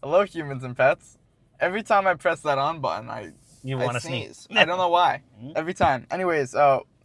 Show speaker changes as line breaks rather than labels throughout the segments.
Hello, humans and pets. Every time I press that on button,
You
I
want to
sneeze.
sneeze?
I don't know why. Every time. Anyways,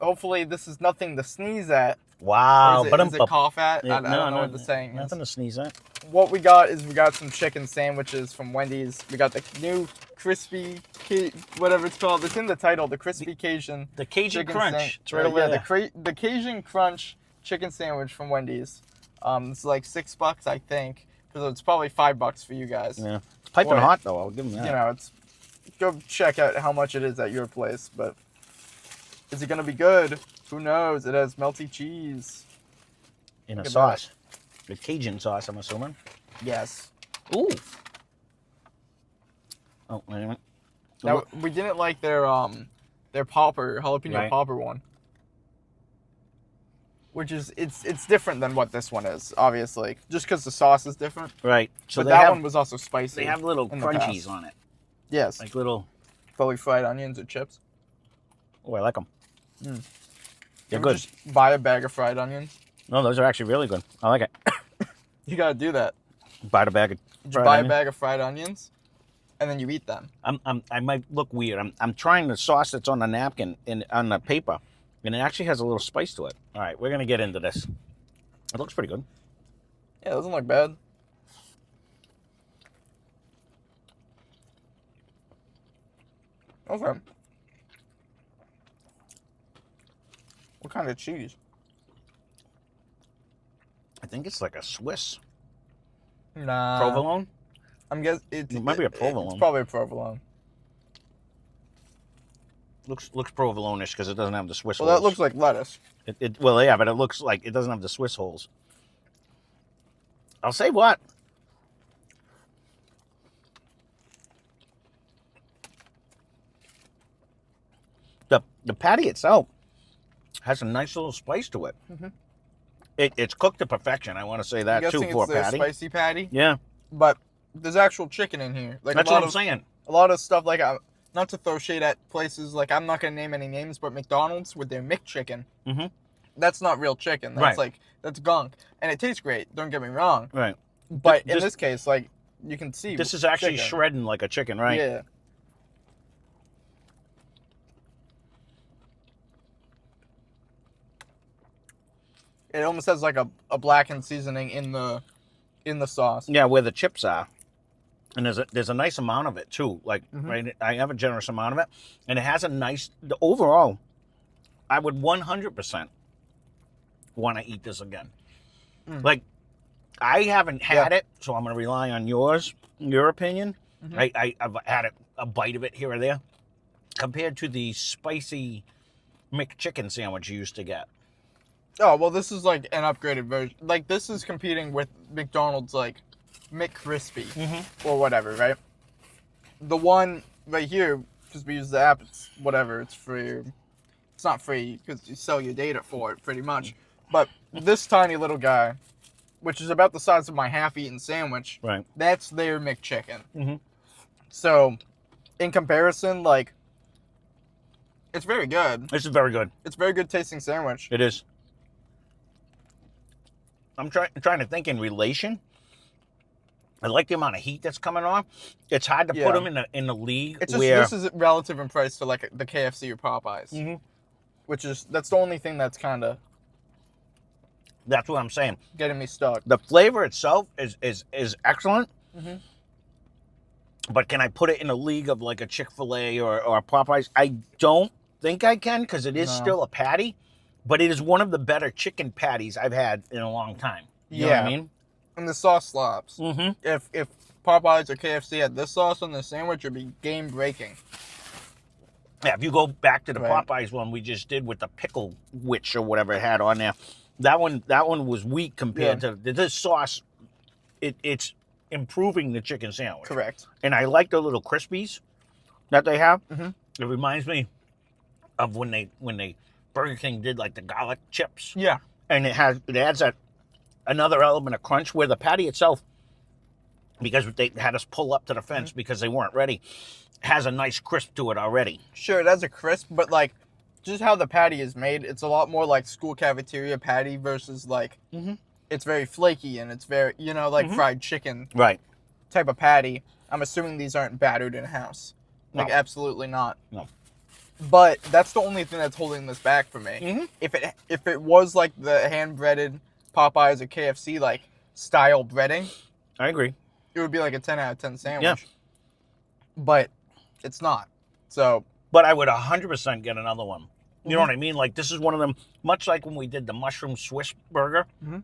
hopefully this is nothing to sneeze at. Or
Wow.
is it cough at? I
No,
don't know
no,
what the saying
nothing
is.
to sneeze at.
What we got is we got some chicken sandwiches from Wendy's. We got the new crispy, whatever it's called. It's in the title, the crispy Cajun.
The Cajun Crunch. It's right over
yeah,
there.
the Cajun Crunch chicken sandwich from Wendy's. It's like $6, I think. So it's probably $5 for you guys.
Yeah. It's piping hot, though. I'll give them that.
You know, it's go check out how much it is at your place. But is it gonna be good? Who knows? It has melty cheese
In a sauce. The Cajun sauce, I'm assuming.
Yes.
Ooh. Oh, wait a minute.
Now we didn't like their jalapeno popper one. Which is it's different than what this one is, obviously, just because the sauce is different.
Right. So
but that one was also spicy.
They have little crunchies on it.
Yes.
Like little
fully fried onions or chips.
Oh, I like them. They're
You
good.
Just buy a bag of fried onions.
No, those are actually really good. I like it.
You gotta do that.
Buy the bag of
a bag of fried onions, and then you eat them.
I might look weird. I'm trying the sauce that's on the napkin on the paper, and it actually has a little spice to it. All right, we're gonna get into this. It looks pretty good.
Yeah, it doesn't look bad. Okay. What kind of cheese?
I think it's like a Swiss.
Nah.
Provolone?
I'm guessing
it might be a provolone.
It's probably a provolone.
Looks provolone-ish because it doesn't have the Swiss
holes.
holes.
That looks like lettuce.
Well, yeah, but it looks like it doesn't have the Swiss holes. I'll say what? The patty itself has a nice little spice to it. It's cooked to perfection. I want to say that too for a patty.
Spicy patty.
Yeah,
but there's actual chicken in here. Like
that's what I'm saying.
A lot of stuff like not to throw shade at places like I'm not gonna name any names, but McDonald's with their McChicken. That's not real chicken. That's that's gunk, and it tastes great. Don't get me wrong.
Right.
But in this case, like you can see,
this is actually shredding like a chicken, right?
Yeah. It almost has like a blackened seasoning in the sauce.
Yeah, where the chips are. And there's a nice amount of it too. Like right, I have a generous amount of it, and it has a nice. Overall, I would 100% want to eat this again. Like, I haven't had it, so I'm going to rely on your opinion. I've had a bite of it here or there, compared to the spicy McChicken sandwich you used to get.
Oh well, this is like an upgraded version. Like this is competing with McDonald's like McCrispy or whatever, right? The one right here, because we use the app, it's whatever, it's free. It's not free because you sell your data for it pretty much. But this tiny little guy, which is about the size of my half-eaten sandwich,
right?
That's their McChicken. So, in comparison, like, it's very good.
This is very good.
It's a very good tasting sandwich.
It is. I'm trying to think in relation. I like the amount of heat that's coming off. It's hard to put them in the league.
It's just this is relative in price to like the KFC or Popeyes, which is that's the only thing that's kind of.
That's what I'm saying.
Getting me stuck.
The flavor itself is excellent. But can I put it in a league of like a Chick-fil-A or a Popeyes? I don't think I can because it is still a patty. But it is one of the better chicken patties I've had in a long time. You know what I mean?
And the sauce slaps. If Popeyes or KFC had this sauce on the sandwich, it'd be game breaking.
Yeah, if you go back to the Popeyes one we just did with the pickle witch or whatever it had on there, that one was weak compared to this sauce. It's improving the chicken sandwich.
Correct.
And I like the little crispies that they have. It reminds me of when they Burger King did like the garlic chips.
Yeah.
And it adds that another element of crunch where the patty itself, because they had us pull up to the fence because they weren't ready, has a nice crisp to it already.
Sure, it has a crisp, but like just how the patty is made, it's a lot more like school cafeteria patty versus like it's very flaky and it's very, like fried chicken.
Right.
type of patty, I'm assuming these aren't battered in house. Like
No.
absolutely not.
No.
But that's the only thing that's holding this back for me.
Mm-hmm.
If it was like the hand breaded Popeyes or KFC like style breading,
I agree.
it would be like a 10 out of 10 sandwich.
Yeah.
But it's not. So.
But I would 100% get another one. You know what I mean? Like, this is one of them, much like when we did the mushroom Swiss burger.
Mm-hmm.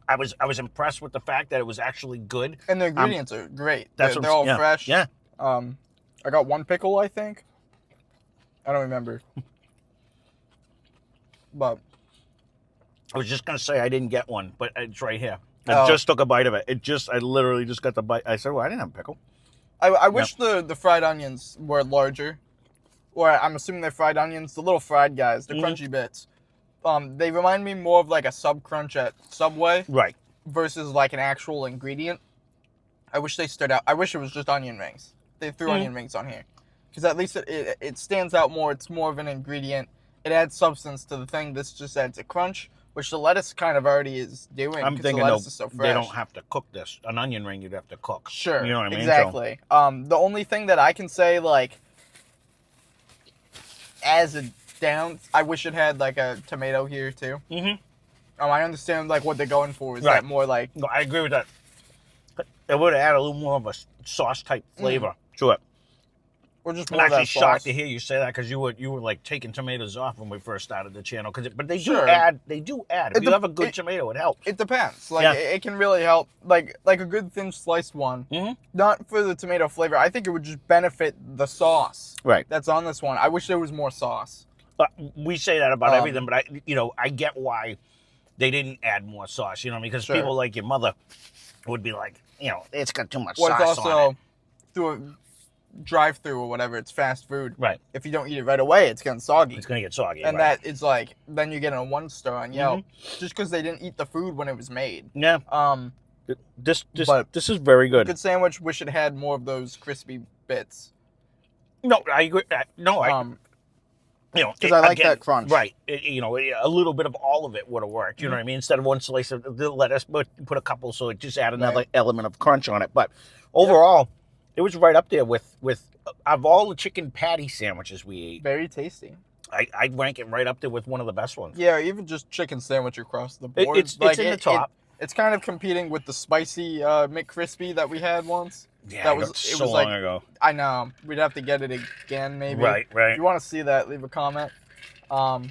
I was impressed with the fact that it was actually good.
And the ingredients are great.
They're
all fresh.
Yeah.
I got one pickle, I think. I don't remember. But
I was just going to say I didn't get one, but it's right here. I just took a bite of it. I literally just got the bite. I said, well, I didn't have a pickle.
I wish the fried onions were larger. Or I'm assuming they're fried onions. The little fried guys, the crunchy bits. They remind me more of like a Sub Crunch at Subway.
Right.
Versus like an actual ingredient. I wish they stood out. I wish it was just onion rings. They threw onion rings on here. Because at least it stands out more. It's more of an ingredient. It adds substance to the thing. This just adds a crunch, which the lettuce kind of already is doing.
I'm thinking
the lettuce is so fresh.
they don't have to cook this. An onion ring you'd have to cook.
Sure.
You know what I mean?
Exactly.
So,
the only thing that I can say, like, as a down, I wish it had like a tomato here too.
Mm-hmm.
I understand like what they're going for. Is
Right.
that more like?
No, I agree with that. It would have added a little more of a sauce type flavor to it.
Or just
I'm
more of
actually
that
shocked
sauce.
to hear you say that because you were like taking tomatoes off when we first started the channel. But they do
Sure.
add. They do add. If you have a good
it-
tomato, it helps.
It depends. Like
Yeah.
it can really help. Like a good thin sliced one.
Mm-hmm.
Not for the tomato flavor. I think it would just benefit the sauce
Right.
that's on this one. I wish there was more sauce.
We say that about everything, but I get why they didn't add more sauce. You know, because
Sure.
people like your mother would be like, it's got too much
Well,
sauce
it's
on it.
also through a drive-through or whatever. It's fast food.
Right.
If you don't eat it right away, it's getting soggy.
It's gonna get soggy.
And
right.
that is like, then you get a 1-star on Yelp just because they didn't eat the food when it was made.
Yeah. This is very good.
Good sandwich. Wish it had more of those crispy bits.
No, I agree.
Because I like that crunch.
Right. A little bit of all of it would have worked. You know what I mean? Instead of one slice of the lettuce, but put a couple, so it just add another element of crunch on it. But overall, it was right up there with of all the chicken patty sandwiches we ate.
Very tasty.
I'd rank it right up there with one of the best ones.
Yeah, even just chicken sandwich across the board.
It's in the top.
It's kind of competing with the spicy McCrispy that we had once.
Yeah,
that was
so
it was
long
like,
ago.
I know. We'd have to get it again, maybe.
Right.
If you want to see that, leave a comment. And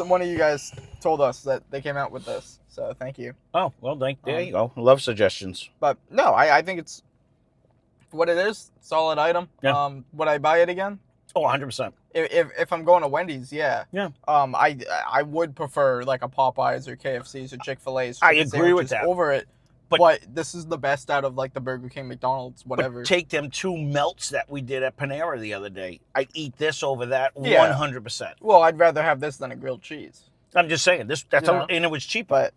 one of you guys told us that they came out with this, so thank you.
Oh, well, there you go. Love suggestions.
But no, I think it's what it is. Solid item.
Yeah.
Would I buy it again?
Oh, 100%.
If I'm going to Wendy's, yeah.
Yeah.
I would prefer like a Popeyes or KFC's or Chick-fil-A's.
I agree with that.
Over it.
But-
But this is the best out of like the Burger King, McDonald's, whatever.
But take them 2 melts that we did at Panera the other day. I'd eat this over that
Yeah.
100%.
Well, I'd rather have this than a grilled cheese.
I'm just saying and it was cheaper.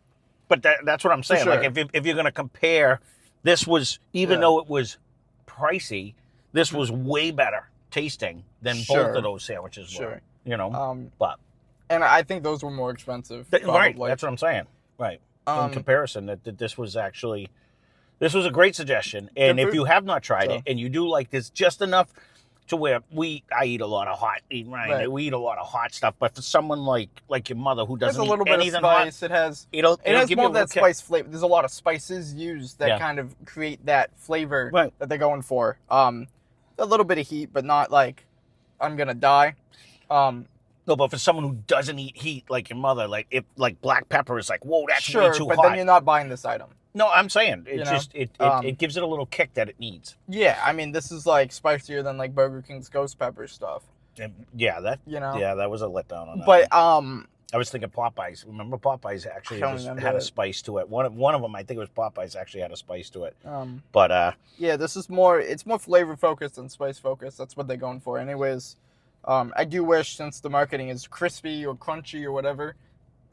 But that's what I'm saying.
sure.
Like if you're gonna compare, this was though it was pricey, this was way better tasting than both of those sandwiches were.
Sure.
But
And I think those were more expensive.
right,
probably.
that's what I'm saying. Right. In comparison, that this was a great suggestion. And
Good
if
food.
you have not tried
So.
it and you do like this just enough to where I eat a lot of hot,
Right.
we eat a lot of hot stuff. But for someone like your mother who
There's
doesn't
a little
eat
bit of
anything
spice.
hot,
It has
it'll
more
give you
of that
a kick.
spice flavor. There's a lot of spices used that
Yeah.
kind of create that flavor
Right.
that they're going for. A little bit of heat, but not like I'm gonna die.
No, but for someone who doesn't eat heat like your mother, like if like black pepper is like, whoa, that's
Sure,
way too
but
hot.
then you're not buying this item.
No, I'm saying
You know?
it gives it a little kick that it needs.
Yeah, I mean this is like spicier than like Burger King's ghost pepper stuff.
And that that was a letdown on that.
But
I was thinking Popeyes. Remember Popeyes actually
I don't remember
had a
it.
spice to it. One of them, I think it was Popeyes, actually had a spice to it.
But yeah, this is more. It's more flavor focused than spice focused. That's what they're going for, anyways. I do wish, since the marketing is crispy or crunchy or whatever,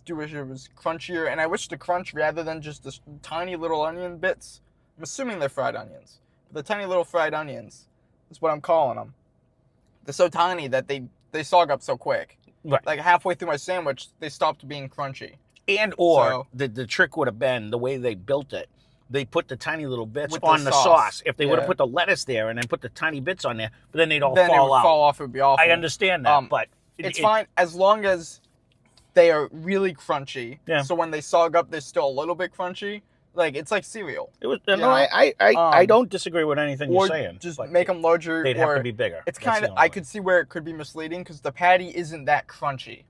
do wish it was crunchier. And I wish the crunch, rather than just the tiny little onion bits. I'm assuming they're fried onions. But the tiny little fried onions is what I'm calling them. They're so tiny that they sog up so quick.
Right.
Like halfway through my sandwich, they stopped being crunchy.
And or the trick would have been the way they built it they put the tiny little bits
With
on
the
the sauce. If they would have
Yeah.
put the lettuce there and then put the tiny bits on there, but then they'd all
then it
fall
would
out.
fall off. It would be awful.
I understand that, but
It's fine as long as they are really crunchy.
Yeah.
So when they sog up, they're still a little bit crunchy. Like it's like cereal.
It was
you
no,
know?
I don't disagree with anything
Or
you're saying.
just
but
make them larger.
They'd
or
have to be bigger.
It's
That's
kind
the
of.
only
I
way.
could see where it could be misleading because the patty isn't that crunchy.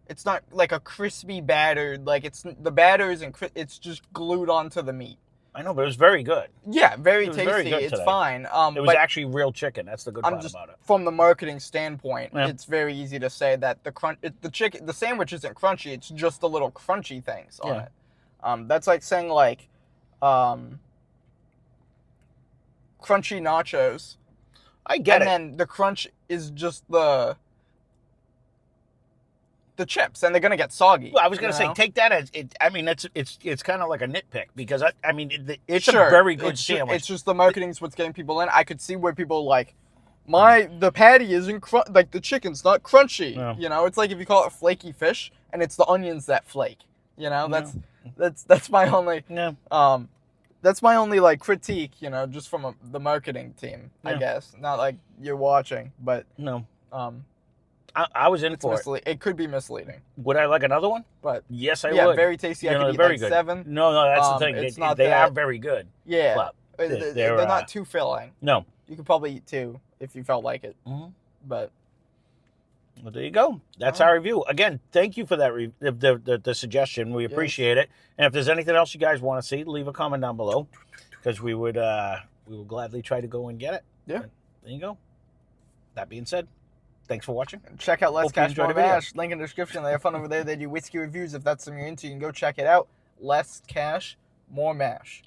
It's not like a crispy batter. Like the batter isn't. It's just glued onto the meat.
I know, but it was very good.
Yeah, very
It was
tasty.
very good
It's
today.
fine.
It was
but
actually real chicken. That's the good
I'm
part
just
about it.
from the marketing standpoint,
Yeah.
it's very easy to say that the sandwich isn't crunchy. It's just the little crunchy things on
Yeah.
it. That's like saying like crunchy nachos,
I get
and
it.
then the crunch is just the chips, and they're gonna get soggy.
Well, I was going to
you
say,
know?
take that as it. I mean, it's kind of like a nitpick because it's
Sure,
a very good
it's
sandwich.
It's just the marketing's what's getting people in. I could see where people are like, the patty isn't like the chicken's not crunchy.
Yeah.
You know, it's like if you call it flaky fish and it's the onions that flake. You know,
Yeah.
that's my only
Yeah.
that's my only like critique. You know, just from the marketing team, I
Yeah.
guess. Not like you're watching, but
No.
um,
I was in
it's
for it.
it could be misleading.
Would I like another one?
But
Yes, I
yeah,
would.
very tasty. I
You know,
could eat
they're very
like
good.
7.
No, that's the thing.
It's
They,
not
they
that-
are very good.
Yeah,
But
they're
they're,
not too filling.
No.
You could probably eat 2 if you felt like it.
Mhm.
But
Well, there you go. That's our review. Again, thank you for that the suggestion. We appreciate it. And if there's anything else you guys want to see, leave a comment down below because we will gladly try to go and get it.
Yeah.
And there you go. That being said, thanks for watching.
check out Less
Hope you
Cash
enjoyed
More
the video.
Mash. Link in the description. They have fun over there. They do whiskey reviews. If that's something you're into, you can go check it out. Less Cash More Mash.